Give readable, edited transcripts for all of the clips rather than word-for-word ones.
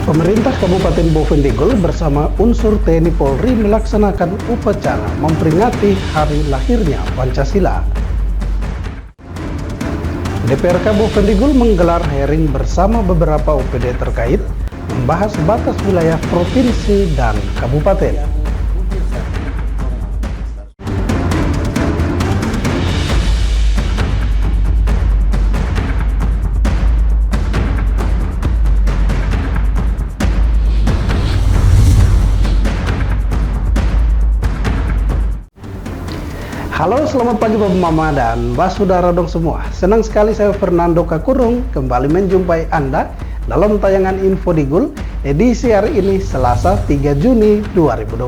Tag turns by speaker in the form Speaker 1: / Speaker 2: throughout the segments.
Speaker 1: Pemerintah Kabupaten Bovendigul bersama unsur TNI Polri melaksanakan upacara memperingati hari lahirnya Pancasila. DPRK Bovendigul menggelar hearing bersama beberapa OPD terkait membahas batas wilayah provinsi dan kabupaten. Halo, selamat pagi Bapak Mama dan Mbak Saudara dong semua. Senang sekali saya Fernando Kakurung kembali menjumpai Anda dalam tayangan Info Digul edisi hari ini Selasa 3 Juni 2025.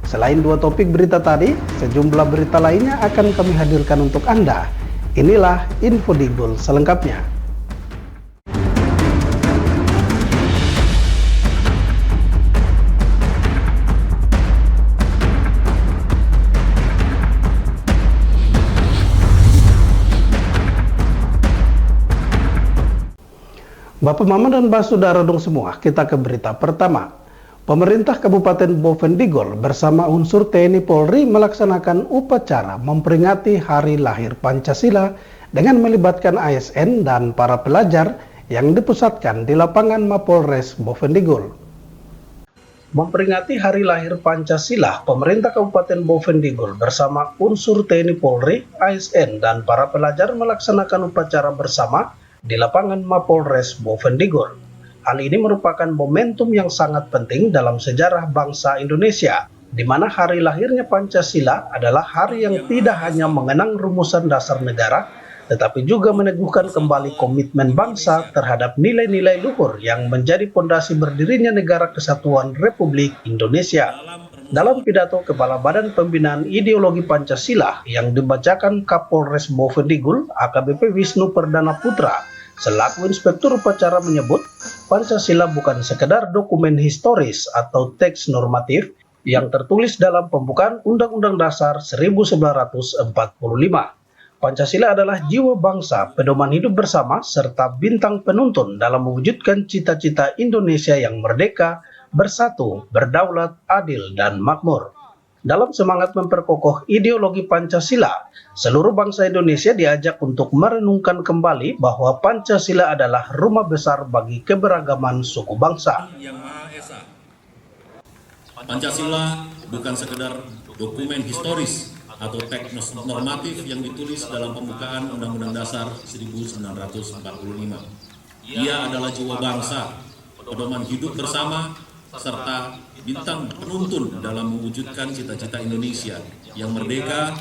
Speaker 1: Selain dua topik berita tadi, sejumlah berita lainnya akan kami hadirkan untuk Anda. Inilah Info Digul selengkapnya. Bapak Mama dan Mbak Saudara dong semua, kita ke berita pertama. Pemerintah Kabupaten Bovendigul bersama unsur TNI Polri melaksanakan upacara memperingati hari lahir Pancasila dengan melibatkan ASN dan para pelajar yang dipusatkan di lapangan Mapolres Bovendigul. Memperingati hari lahir Pancasila, pemerintah Kabupaten Bovendigul bersama unsur TNI Polri, ASN dan para pelajar melaksanakan upacara bersama di lapangan Mapolres Bovendigul. Hal ini merupakan momentum yang sangat penting dalam sejarah bangsa Indonesia, di mana hari lahirnya Pancasila adalah hari yang tidak hanya mengenang rumusan dasar negara, tetapi juga meneguhkan kembali komitmen bangsa terhadap nilai-nilai luhur yang menjadi pondasi berdirinya Negara Kesatuan Republik Indonesia. Dalam pidato Kepala Badan Pembinaan Ideologi Pancasila yang dibacakan Kapolres Bovendigul AKBP Wisnu Perdana Putra selaku inspektur upacara menyebut Pancasila bukan sekedar dokumen historis atau teks normatif yang tertulis dalam pembukaan Undang-Undang Dasar 1945. Pancasila adalah jiwa bangsa, pedoman hidup bersama, serta bintang penuntun dalam mewujudkan cita-cita Indonesia yang merdeka, bersatu, berdaulat, adil, dan makmur. Dalam semangat memperkokoh ideologi Pancasila, seluruh bangsa Indonesia diajak untuk merenungkan kembali bahwa Pancasila adalah rumah besar bagi keberagaman suku bangsa.
Speaker 2: Pancasila bukan sekedar dokumen historis atau teks normatif yang ditulis dalam pembukaan Undang-Undang Dasar 1945. Ia adalah jiwa bangsa, pedoman hidup bersama, serta bintang penuntun dalam mewujudkan cita-cita Indonesia yang merdeka,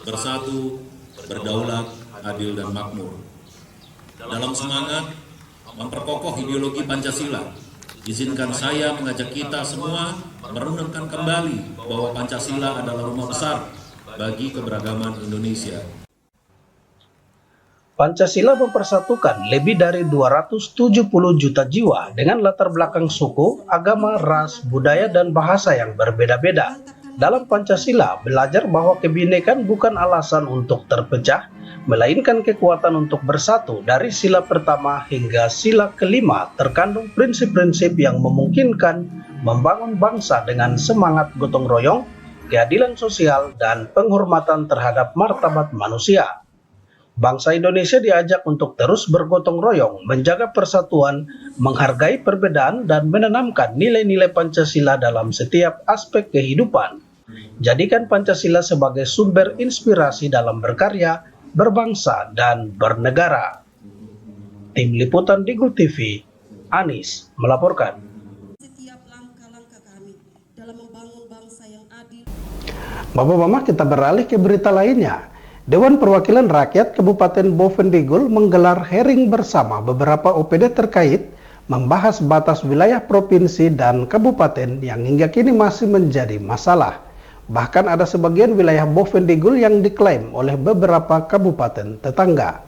Speaker 2: bersatu, berdaulat, adil, dan makmur. Dalam semangat memperkokoh ideologi Pancasila, izinkan saya mengajak kita semua merenungkan kembali bahwa Pancasila adalah rumah besar bagi keberagaman Indonesia.
Speaker 1: Pancasila mempersatukan lebih dari 270 juta jiwa dengan latar belakang suku, agama, ras, budaya, dan bahasa yang berbeda-beda. Dalam Pancasila, belajar bahwa kebinekaan bukan alasan untuk terpecah, melainkan kekuatan untuk bersatu. Dari sila pertama hingga sila kelima terkandung prinsip-prinsip yang memungkinkan membangun bangsa dengan semangat gotong royong, keadilan sosial, dan penghormatan terhadap martabat manusia. Bangsa Indonesia diajak untuk terus bergotong royong, menjaga persatuan, menghargai perbedaan, dan menanamkan nilai-nilai Pancasila dalam setiap aspek kehidupan. Jadikan Pancasila sebagai sumber inspirasi dalam berkarya, berbangsa, dan bernegara. Tim Liputan Digul TV, Anis melaporkan.
Speaker 3: Setiap langkah-langkah kami dalam membangun bangsa yang adil.
Speaker 1: Bapak Mama, kita beralih ke berita lainnya. Dewan Perwakilan Rakyat Kabupaten Bovendigul menggelar hearing bersama beberapa OPD terkait membahas batas wilayah provinsi dan kabupaten yang hingga kini masih menjadi masalah. Bahkan ada sebagian wilayah Bovendigul yang diklaim oleh beberapa kabupaten tetangga.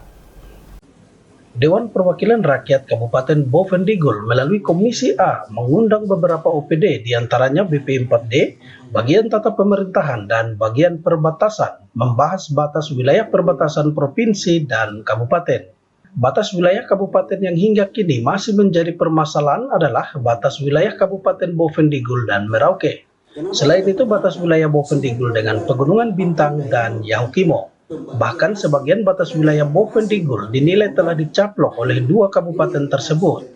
Speaker 1: Dewan Perwakilan Rakyat Kabupaten Bovendigul melalui Komisi A mengundang beberapa OPD diantaranya BP4D, bagian tata pemerintahan dan bagian perbatasan membahas batas wilayah perbatasan provinsi dan kabupaten. Batas wilayah kabupaten yang hingga kini masih menjadi permasalahan adalah batas wilayah Kabupaten Bovendigul dan Merauke. Selain itu, batas wilayah Bovendigul dengan Pegunungan Bintang dan Yahukimo. Bahkan sebagian batas wilayah Bovendigul dinilai telah dicaplok oleh dua kabupaten tersebut,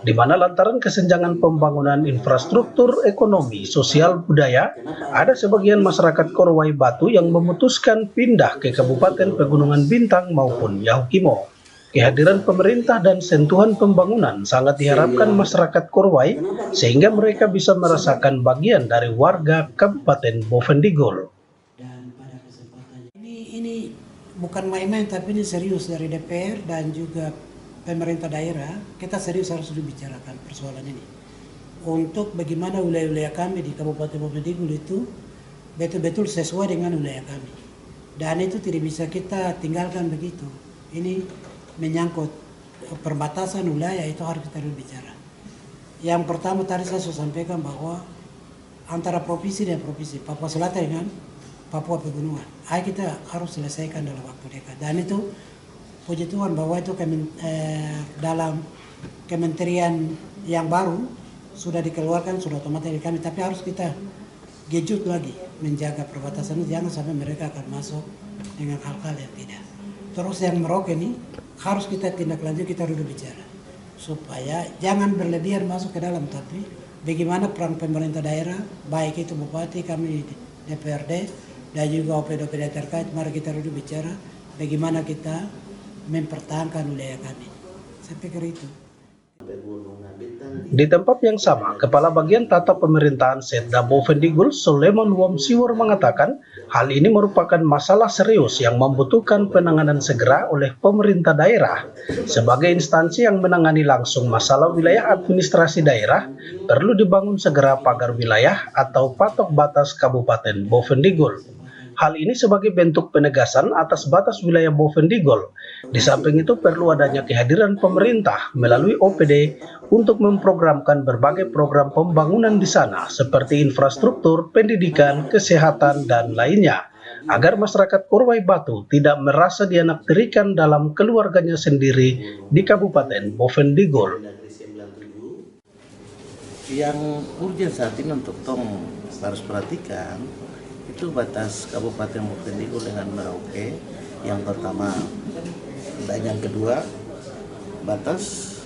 Speaker 1: di mana lantaran kesenjangan pembangunan infrastruktur ekonomi, sosial, budaya, ada sebagian masyarakat Korowai Batu yang memutuskan pindah ke Kabupaten Pegunungan Bintang maupun Yahukimo. Kehadiran pemerintah dan sentuhan pembangunan sangat diharapkan masyarakat Korowai sehingga mereka bisa merasakan bagian dari warga Kabupaten Bovendigul.
Speaker 4: Dan pada kesempatan ini bukan main-main, tapi ini serius dari DPR dan juga pemerintah daerah. Kita serius harus dibicarakan persoalan ini untuk bagaimana wilayah-wilayah kami di Kabupaten Bovendigul itu betul-betul sesuai dengan wilayah kami, dan itu tidak bisa kita tinggalkan begitu. Ini menyangkut perbatasan wilayah, itu harus kita dulu bicara. Yang pertama tadi saya sudah sampaikan bahwa antara provinsi dan provinsi, Papua Selatan dengan Papua Pegunungan, kita harus selesaikan dalam waktu dekat. Dan itu puji Tuhan bahwa itu dalam kementerian yang baru sudah dikeluarkan, sudah otomatis di kami. Tapi harus kita gejut lagi menjaga perbatasan itu, jangan sampai mereka akan masuk dengan hal-hal yang tidak. Terus yang Merauke ini harus kita tindak lanjut, kita dulu bicara supaya jangan berlebihan masuk ke dalam, tapi bagaimana peran pemerintah daerah, baik itu bupati, kami DPRD dan juga OPD-OPD terkait, mari kita dulu bicara bagaimana kita mempertahankan wilayah kami. Saya pikir itu.
Speaker 1: Di tempat yang sama, Kepala Bagian Tata Pemerintahan Setda Bovendigul, Soleman Womsiwor mengatakan hal ini merupakan masalah serius yang membutuhkan penanganan segera oleh pemerintah daerah. Sebagai instansi yang menangani langsung masalah wilayah administrasi daerah, perlu dibangun segera pagar wilayah atau patok batas Kabupaten Bovendigul. Hal ini sebagai bentuk penegasan atas batas wilayah Bovendigul. Di samping itu perlu adanya kehadiran pemerintah melalui OPD untuk memprogramkan berbagai program pembangunan di sana seperti infrastruktur, pendidikan, kesehatan, dan lainnya, agar masyarakat Korowai Batu tidak merasa dianakterikan dalam keluarganya sendiri di Kabupaten Bovendigul.
Speaker 5: Yang urgent saat ini untuk tong harus perhatikan itu batas Kabupaten Bovendigul dengan Merauke yang pertama, dan yang kedua batas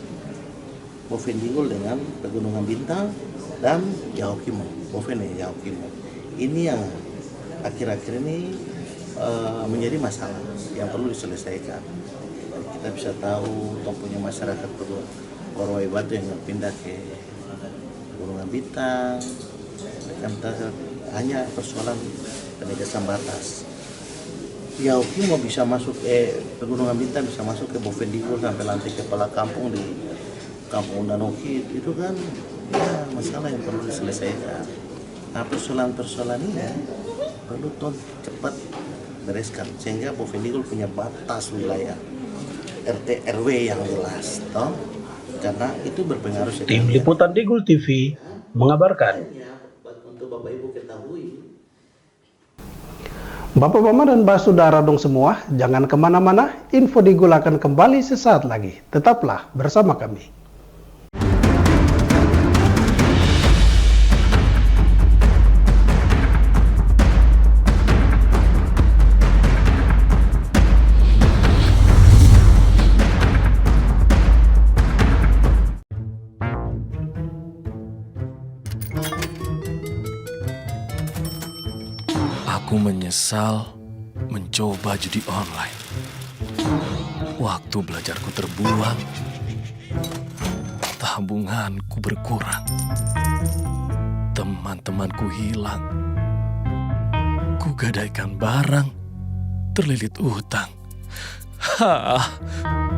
Speaker 5: Bovendigul dengan Pegunungan Bintang dan Yahukimo, Yahukimo. Ini yang akhir-akhir ini menjadi masalah yang perlu diselesaikan. Kita bisa tahu punya masyarakat Korowai Batu yang pindah ke Pegunungan Bintang, hanya persoalan penegasan batas. Yahukimo bisa masuk Pegunungan Bintang bisa masuk ke Bovendigul sampai lantai kepala kampung di Kampung Danoki, itu kan ya, masalah yang perlu diselesaikan. Nah, persoalan-persoalan ini perlu cepat bereskan sehingga Bovendigul punya batas wilayah RT RW yang jelas, toh? Karena itu berpengaruh.
Speaker 1: Tim Liputan Digul TV mengabarkan. Bapak-bapak dan saudara dong semua, jangan kemana-mana, info Digul akan kembali sesaat lagi. Tetaplah bersama kami.
Speaker 6: Aku menyesal mencoba judi online. Waktu belajarku terbuang, tabunganku berkurang, teman-temanku hilang, kugadaikan barang, terlilit utang.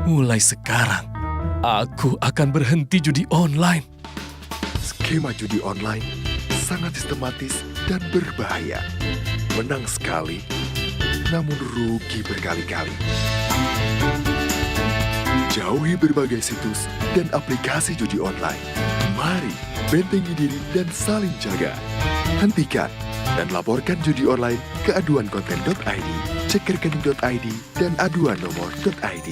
Speaker 6: Mulai sekarang, aku akan berhenti judi online.
Speaker 7: Skema judi online sangat sistematis dan berbahaya. Menang sekali, namun rugi berkali-kali. Jauhi berbagai situs dan aplikasi judi online. Mari bentengi diri dan saling jaga. Hentikan dan laporkan judi online ke aduankonten.id, cek rekening.id, dan aduan nomor.id.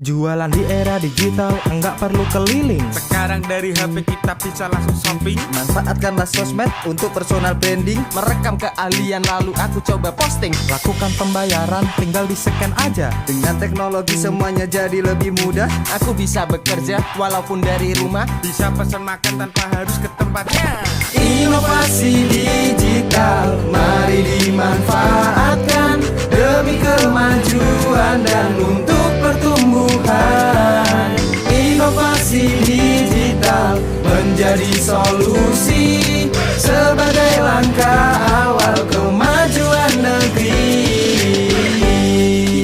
Speaker 8: Jualan di era digital, enggak perlu keliling.
Speaker 9: Sekarang dari HP kita bisa langsung shopping.
Speaker 8: Manfaatkanlah sosmed untuk personal branding.
Speaker 9: Merekam keahlian lalu aku coba posting.
Speaker 8: Lakukan pembayaran, tinggal di-scan aja.
Speaker 9: Dengan teknologi semuanya jadi lebih mudah. Aku bisa bekerja walaupun dari rumah. Bisa pesan makan tanpa harus ke tempatnya.
Speaker 8: Inovasi digital, mari dimanfaatkan demi kemajuan dan untuk pertumbuhan. Inovasi digital menjadi solusi sebagai langkah awal kemajuan negeri.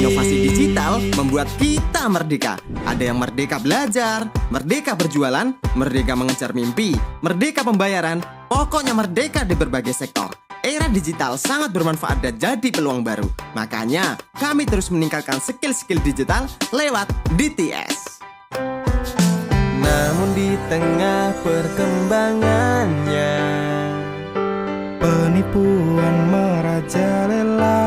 Speaker 9: Inovasi digital membuat kita merdeka. Ada yang merdeka belajar, merdeka berjualan, merdeka mengejar mimpi, merdeka pembayaran, pokoknya merdeka di berbagai sektor. Era digital sangat bermanfaat dan jadi peluang baru. Makanya, kami terus meningkatkan skill-skill digital lewat DTS.
Speaker 8: Namun di tengah perkembangannya, penipuan merajalela.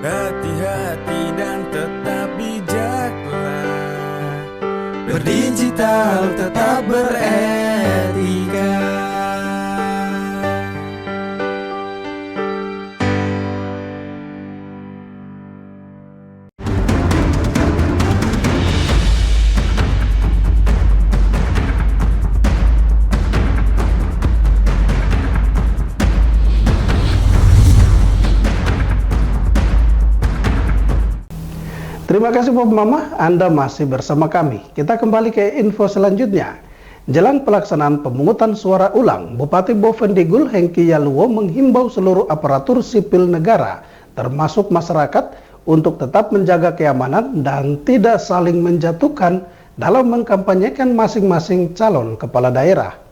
Speaker 9: Hati-hati dan tetap bijaklah.
Speaker 8: Berdigital tetap beretika.
Speaker 1: Terima kasih Bob Mama, Anda masih bersama kami. Kita kembali ke info selanjutnya. Jelang pelaksanaan pemungutan suara ulang, Bupati Bovendigul Hengki Yaluo menghimbau seluruh aparatur sipil negara, termasuk masyarakat, untuk tetap menjaga keamanan dan tidak saling menjatuhkan dalam mengkampanyekan masing-masing calon kepala daerah.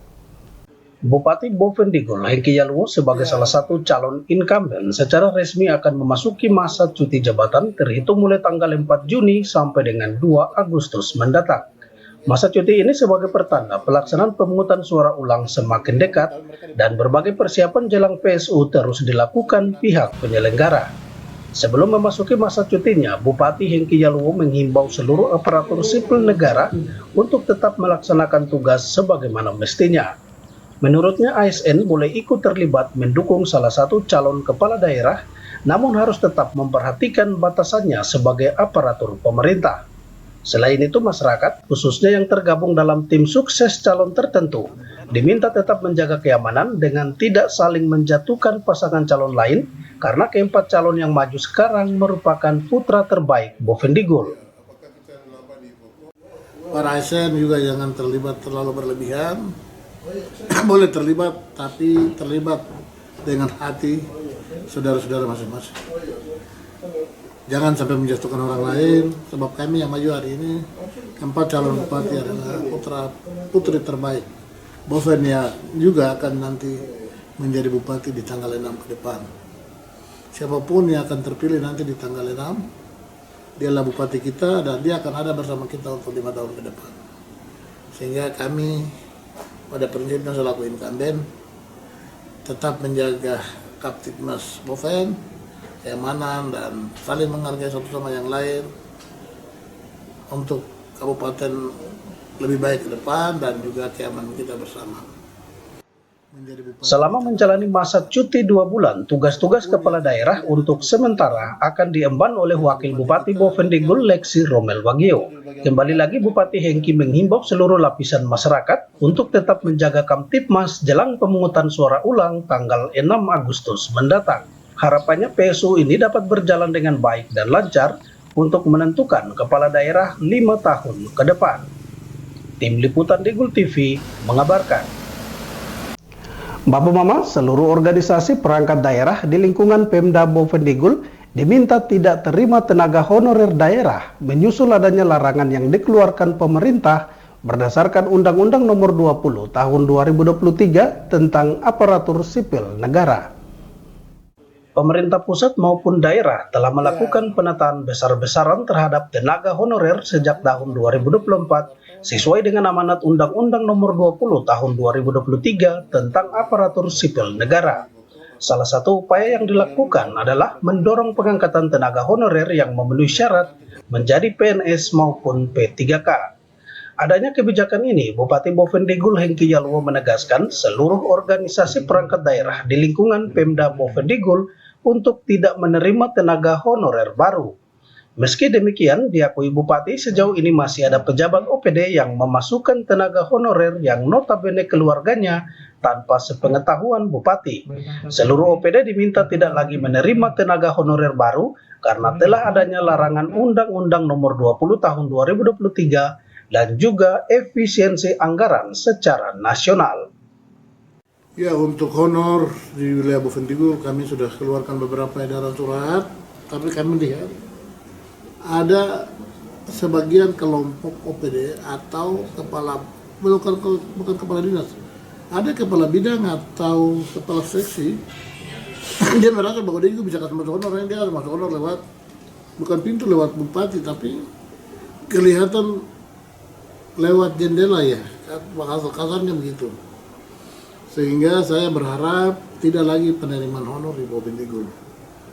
Speaker 1: Bupati Bovendigul Hengki Yaluo sebagai salah satu calon incumbent secara resmi akan memasuki masa cuti jabatan terhitung mulai tanggal 4 Juni sampai dengan 2 Agustus mendatang. Masa cuti ini sebagai pertanda pelaksanaan pemungutan suara ulang semakin dekat dan berbagai persiapan jelang PSU terus dilakukan pihak penyelenggara. Sebelum memasuki masa cutinya, Bupati Hengki Yaluo menghimbau seluruh aparatur sipil negara untuk tetap melaksanakan tugas sebagaimana mestinya. Menurutnya ASN boleh ikut terlibat mendukung salah satu calon kepala daerah, namun harus tetap memperhatikan batasannya sebagai aparatur pemerintah. Selain itu, masyarakat, khususnya yang tergabung dalam tim sukses calon tertentu, diminta tetap menjaga keamanan dengan tidak saling menjatuhkan pasangan calon lain, karena keempat calon yang maju sekarang merupakan putra terbaik Bovendigul.
Speaker 10: Para ASN juga jangan terlibat terlalu berlebihan. Boleh terlibat, tapi terlibat dengan hati saudara-saudara masing-masing. Jangan sampai menjatuhkan orang lain, sebab kami yang maju hari ini, keempat calon bupati adalah putri terbaik. Boven ya juga akan nanti menjadi bupati di tanggal 6 ke depan. Siapapun yang akan terpilih nanti di tanggal 6, dialah bupati kita dan dia akan ada bersama kita untuk 5 tahun ke depan. Sehingga kami pada prinsipnya selaku incumbent tetap menjaga Kaptibmas Boven, keamanan dan saling menghargai satu sama yang lain untuk kabupaten lebih baik ke depan dan juga keamanan kita bersama.
Speaker 1: Selama menjalani masa cuti 2 bulan, tugas-tugas kepala daerah untuk sementara akan diemban oleh Wakil Bupati Bovendigul Lexi Romel Wagio. Kembali lagi Bupati Hengki menghimbau seluruh lapisan masyarakat untuk tetap menjaga Kamtibmas jelang pemungutan suara ulang tanggal 6 Agustus mendatang. Harapannya PSU ini dapat berjalan dengan baik dan lancar untuk menentukan kepala daerah 5 tahun ke depan. Tim Liputan Digul TV mengabarkan. Bapak Mama, seluruh organisasi perangkat daerah di lingkungan Pemda Bovendigul diminta tidak terima tenaga honorer daerah menyusul adanya larangan yang dikeluarkan pemerintah berdasarkan Undang-Undang Nomor 20 Tahun 2023 tentang aparatur sipil negara. Pemerintah pusat maupun daerah telah melakukan penataan besar-besaran terhadap tenaga honorer sejak tahun 2024 sesuai dengan amanat Undang-Undang Nomor 20 Tahun 2023 tentang aparatur sipil negara. Salah satu upaya yang dilakukan adalah mendorong pengangkatan tenaga honorer yang memenuhi syarat menjadi PNS maupun P3K. Adanya kebijakan ini, Bupati Bovendigul Hengki Yalwo menegaskan seluruh organisasi perangkat daerah di lingkungan Pemda Bovendigul untuk tidak menerima tenaga honorer baru. Meski demikian, diakui Bupati sejauh ini masih ada pejabat OPD yang memasukkan tenaga honorer yang notabene keluarganya tanpa sepengetahuan Bupati. Seluruh OPD diminta tidak lagi menerima tenaga honorer baru karena telah adanya larangan Undang-Undang Nomor 20 Tahun 2023 dan juga efisiensi anggaran secara nasional.
Speaker 10: Ya, untuk honor di wilayah Bovendigul kami sudah keluarkan beberapa edaran surat, tapi kami lihat ada sebagian kelompok OPD atau bukan kepala dinas, ada kepala bidang atau kepala seksi dia merasa bahwa dia juga bisa kasih masuk honor, yang dia masuk honor lewat bukan pintu lewat bupati, tapi kelihatan lewat jendela ya, kasarnya begitu. Sehingga saya berharap tidak lagi penerimaan honor di Bovendigul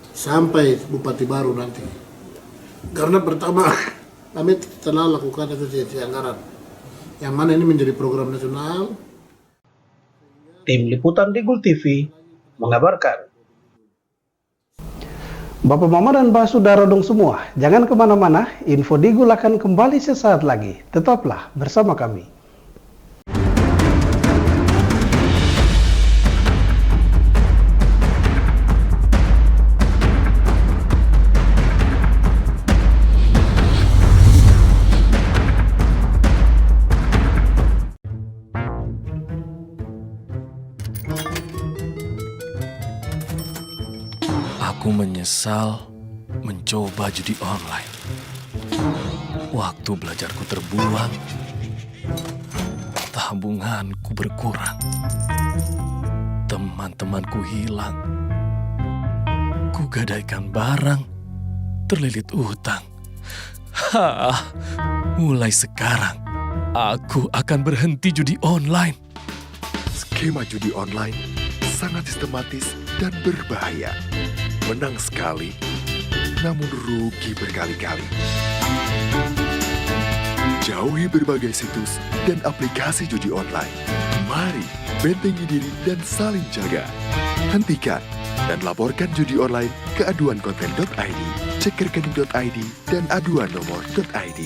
Speaker 10: sampai bupati baru nanti. Karena pertama kami telah lakukan efisiensi anggaran, yang mana ini menjadi program nasional.
Speaker 1: Tim Liputan Digul TV mengabarkan. Bapak Mama dan Mbak Saudara dong semua, jangan kemana-mana, info Digul akan kembali sesaat lagi. Tetaplah bersama kami.
Speaker 6: Aku menyesal mencoba judi online. Waktu belajarku terbuang, tabunganku berkurang, teman-temanku hilang, kugadaikan barang, terlilit utang. Mulai sekarang, aku akan berhenti judi online.
Speaker 7: Skema judi online sangat sistematis dan berbahaya. Menang sekali, namun rugi berkali-kali. Jauhi berbagai situs dan aplikasi judi online. Mari bentengi diri dan saling jaga. Hentikan dan laporkan judi online ke aduankonten.id, cekerkening.id, dan aduannomor.id.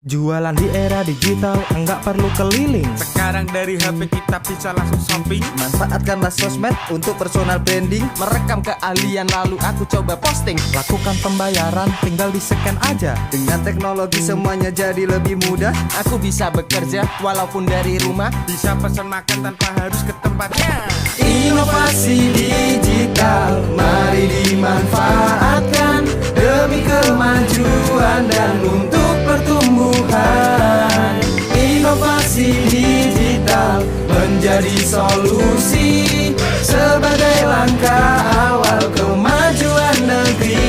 Speaker 8: Jualan di era digital, enggak perlu keliling.
Speaker 11: Sekarang dari HP kita bisa langsung shopping.
Speaker 9: Manfaatkanlah sosmed untuk personal branding. Merekam keahlian lalu aku coba posting.
Speaker 8: Lakukan pembayaran, tinggal di-scan aja.
Speaker 9: Dengan teknologi semuanya jadi lebih mudah. Aku bisa bekerja walaupun dari rumah.
Speaker 11: Bisa pesan makan tanpa harus ke tempatnya.
Speaker 8: Inovasi digital, mari dimanfaatkan demi kemajuan dan untuk pertumbuhan. Inovasi digital menjadi solusi sebagai langkah awal kemajuan negeri.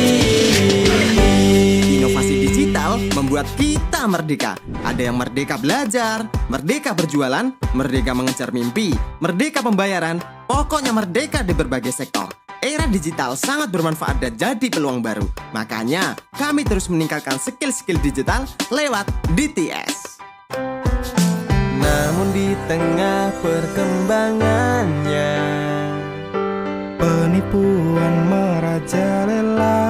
Speaker 9: Inovasi digital membuat kita merdeka. Ada yang merdeka belajar, merdeka berjualan, merdeka mengejar mimpi, merdeka pembayaran, pokoknya merdeka di berbagai sektor. Era digital sangat bermanfaat dan jadi peluang baru. Makanya, kami terus meningkatkan skill-skill digital lewat DTS.
Speaker 8: Namun di tengah perkembangannya, penipuan merajalela.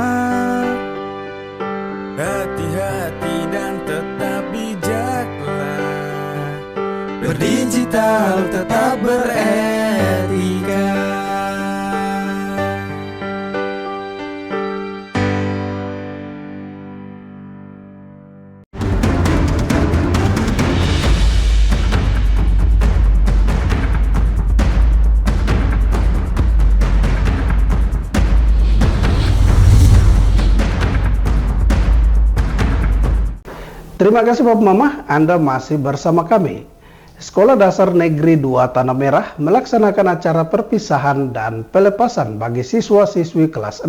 Speaker 11: Hati-hati dan tetap bijaklah.
Speaker 8: Berdigital tetap beretika.
Speaker 1: Terima kasih Bapak Mama, Anda masih bersama kami. Sekolah Dasar Negeri 2 Tanah Merah melaksanakan acara perpisahan dan pelepasan bagi siswa-siswi kelas 6.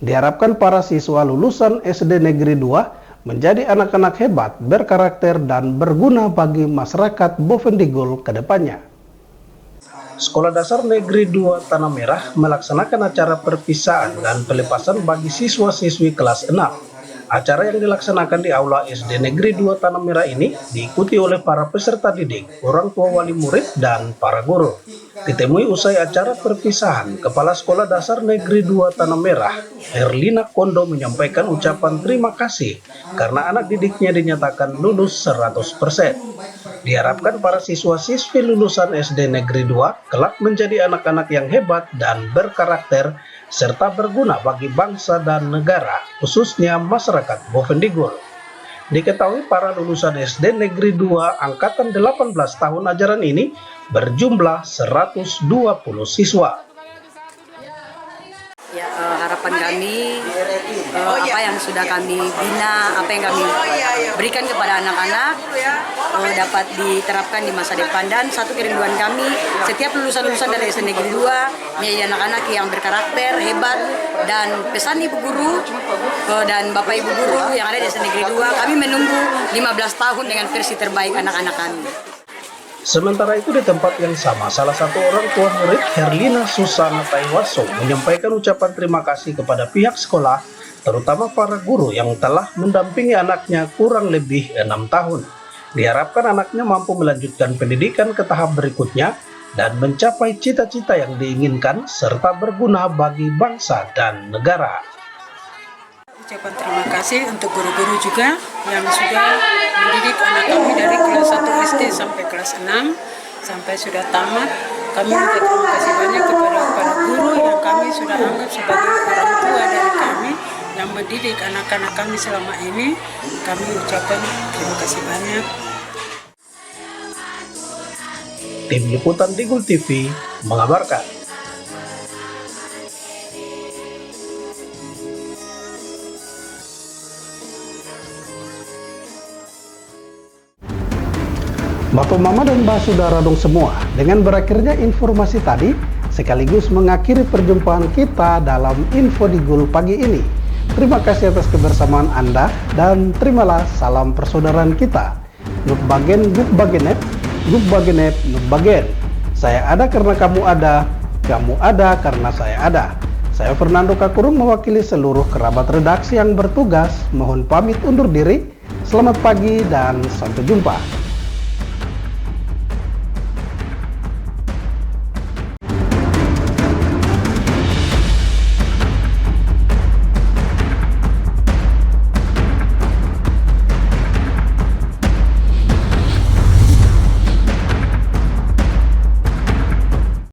Speaker 1: Diharapkan para siswa lulusan SD Negeri 2 menjadi anak-anak hebat, berkarakter, dan berguna bagi masyarakat Bovendigul ke depannya. Sekolah Dasar Negeri 2 Tanah Merah melaksanakan acara perpisahan dan pelepasan bagi siswa-siswi kelas 6. Acara yang dilaksanakan di Aula SD Negeri 2 Tanah Merah ini diikuti oleh para peserta didik, orang tua wali murid, dan para guru. Ditemui usai acara perpisahan, Kepala Sekolah Dasar Negeri 2 Tanah Merah, Herlina Kondo, menyampaikan ucapan terima kasih karena anak didiknya dinyatakan lulus 100%. Diharapkan para siswa-siswi lulusan SD Negeri 2 kelak menjadi anak-anak yang hebat dan berkarakter serta berguna bagi bangsa dan negara, khususnya masyarakat Bovendigul. Diketahui para lulusan SD Negeri 2 angkatan 18 tahun ajaran ini berjumlah 120 siswa.
Speaker 12: Ya, harapan kami apa yang sudah kami bina, apa yang kami berikan kepada anak-anak dapat diterapkan di masa depan, dan satu kerinduan kami setiap lulusan-lulusan dari SD Negeri 2 menjadi anak-anak yang berkarakter, hebat, dan pesan ibu guru dan bapak ibu guru yang ada di SD Negeri 2, kami menunggu 15 tahun dengan versi terbaik anak-anak kami.
Speaker 1: Sementara itu di tempat yang sama, salah satu orang tua murid, Herlina Susana Taiwaso, menyampaikan ucapan terima kasih kepada pihak sekolah, terutama para guru yang telah mendampingi anaknya kurang lebih 6 tahun. Diharapkan anaknya mampu melanjutkan pendidikan ke tahap berikutnya dan mencapai cita-cita yang diinginkan serta berguna bagi bangsa dan negara.
Speaker 13: Ucapan terima kasih untuk guru-guru juga yang sudah mendidik anak kami dari kelas 1 SD sampai kelas 6 sampai sudah tamat. Kami minta terima kasih banyak kepada para guru yang kami sudah anggap sebagai orang tua dari kami yang mendidik anak-anak kami selama ini. Kami ucapkan terima kasih banyak.
Speaker 1: Tim Liputan Digul TV mengabarkan. Bapak Mama dan Mbak Saudara dong semua, dengan berakhirnya informasi tadi sekaligus mengakhiri perjumpaan kita dalam Info Digul pagi ini. Terima kasih atas kebersamaan Anda dan terimalah salam persaudaraan kita. Nuk bagen, guk bagenet, guk bagenet, nuk bagen. Saya ada karena kamu ada karena saya ada. Saya Fernando Kakurung mewakili seluruh kerabat redaksi yang bertugas. Mohon pamit undur diri. Selamat pagi dan sampai jumpa.